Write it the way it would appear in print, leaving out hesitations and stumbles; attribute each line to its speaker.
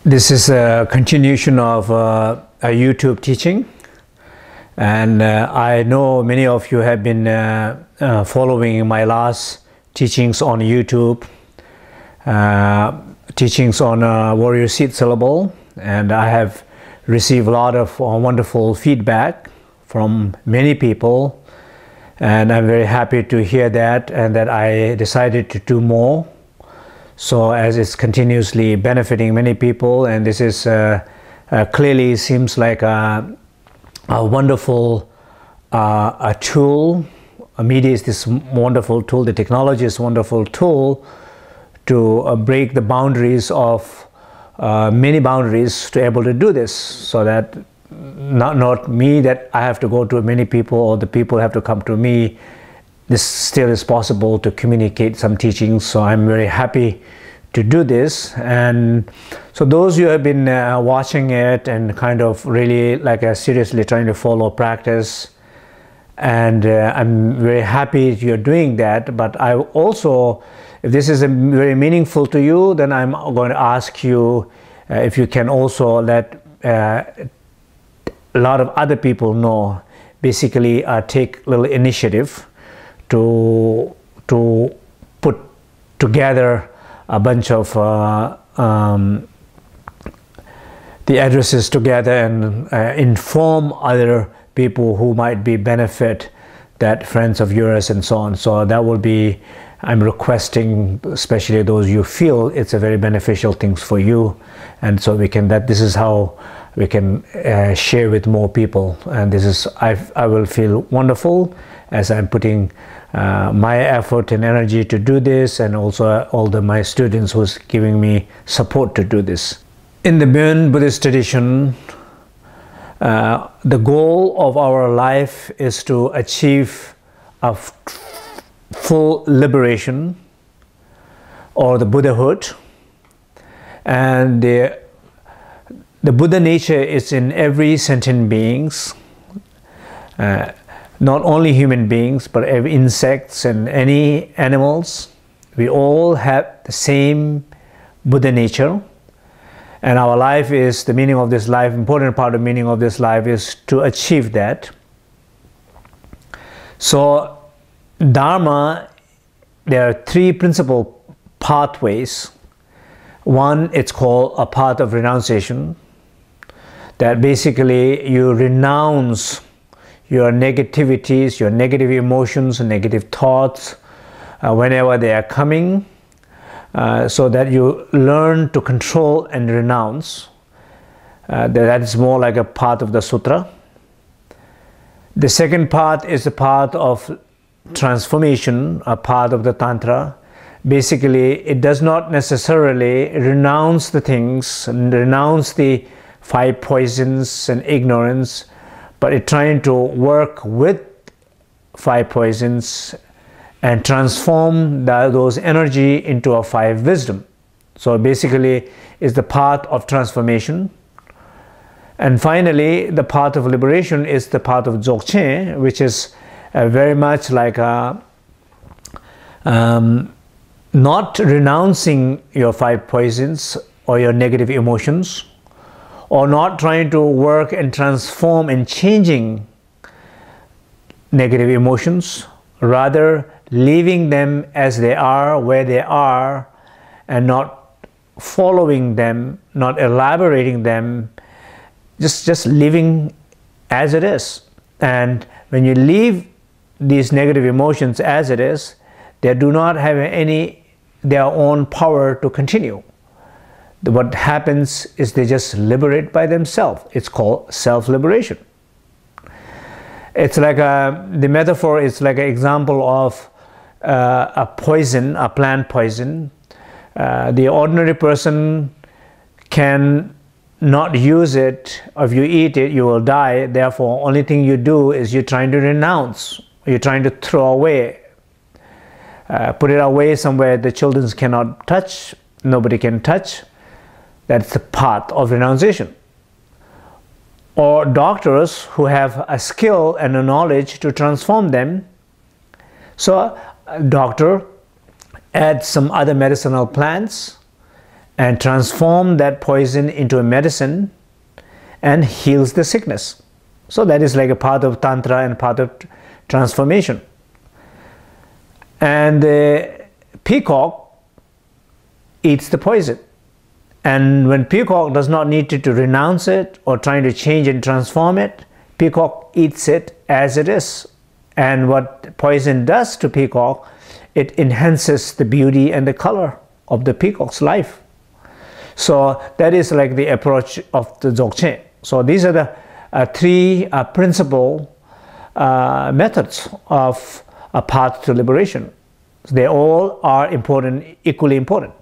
Speaker 1: This is a continuation of a YouTube teaching, and I know many of you have been following my last teachings on YouTube, teachings on warrior seed syllable, and I have received a lot of wonderful feedback from many people, and I'm very happy to hear that, and that I decided to do more. So as it's continuously benefiting many people, and this is clearly seems like a wonderful a tool. Media is this wonderful tool, the technology is a wonderful tool to break the boundaries of many boundaries to able to do this, so that not me that I have to go to many people or the people have to come to me. This still is possible to communicate some teachings, so I'm very happy to do this. And so those who have been watching it and kind of really seriously trying to follow practice, and I'm very happy you're doing that. But I also, if this is very meaningful to you, then I'm going to ask you if you can also let a lot of other people know, basically take little initiative to put together a bunch of the addresses together and inform other people who might be benefit, that friends of yours and so on. So that will be, I'm requesting, especially those you feel it's a very beneficial things for you, and so we can, that this is how we can share with more people. And this is, I will feel wonderful as I'm putting my effort and energy to do this, and also all my students who's giving me support to do this. In the Burn Buddhist tradition, the goal of our life is to achieve a full liberation or the Buddhahood, and the Buddha nature is in every sentient beings. Not only human beings, but every insects and any animals. We all have the same Buddha nature, and our life is, the meaning of this life, important part of the meaning of this life is to achieve that. So Dharma, there are three principal pathways. One, it's called a path of renunciation, that basically you renounce your negativities, your negative emotions, negative thoughts, whenever they are coming, so that you learn to control and renounce. That is more like a part of the sutra. The second part is the path of transformation, a part of the tantra. Basically, it does not necessarily renounce the things and renounce the five poisons and ignorance, but it's trying to work with five poisons and transform those energy into a five wisdom. So basically it's the path of transformation. And finally, the path of liberation is the path of Gyaltsen, which is very much like not renouncing your five poisons or your negative emotions, or not trying to work and transform and changing negative emotions, rather leaving them as they are, where they are, and not following them, not elaborating them, just living as it is. And when you leave these negative emotions as it is, they do not have their own power to continue. What happens is they just liberate by themselves. It's called self-liberation. It's like the metaphor is like an example of a poison, a plant poison. The ordinary person can not use it. If you eat it, you will die. Therefore, only thing you do is you're trying to renounce. You're trying to throw away. Put it away somewhere the children cannot touch, nobody can touch. That's the path of renunciation. Or doctors who have a skill and a knowledge to transform them. So a doctor adds some other medicinal plants and transform that poison into a medicine and heals the sickness. So that is like a part of Tantra and part of transformation. And the peacock eats the poison. And when peacock does not need to renounce it or trying to change and transform it, peacock eats it as it is. And what poison does to peacock, it enhances the beauty and the color of the peacock's life. So that is like the approach of the Gyaltsen. So these are the three principal methods of a path to liberation. They all are important, equally important.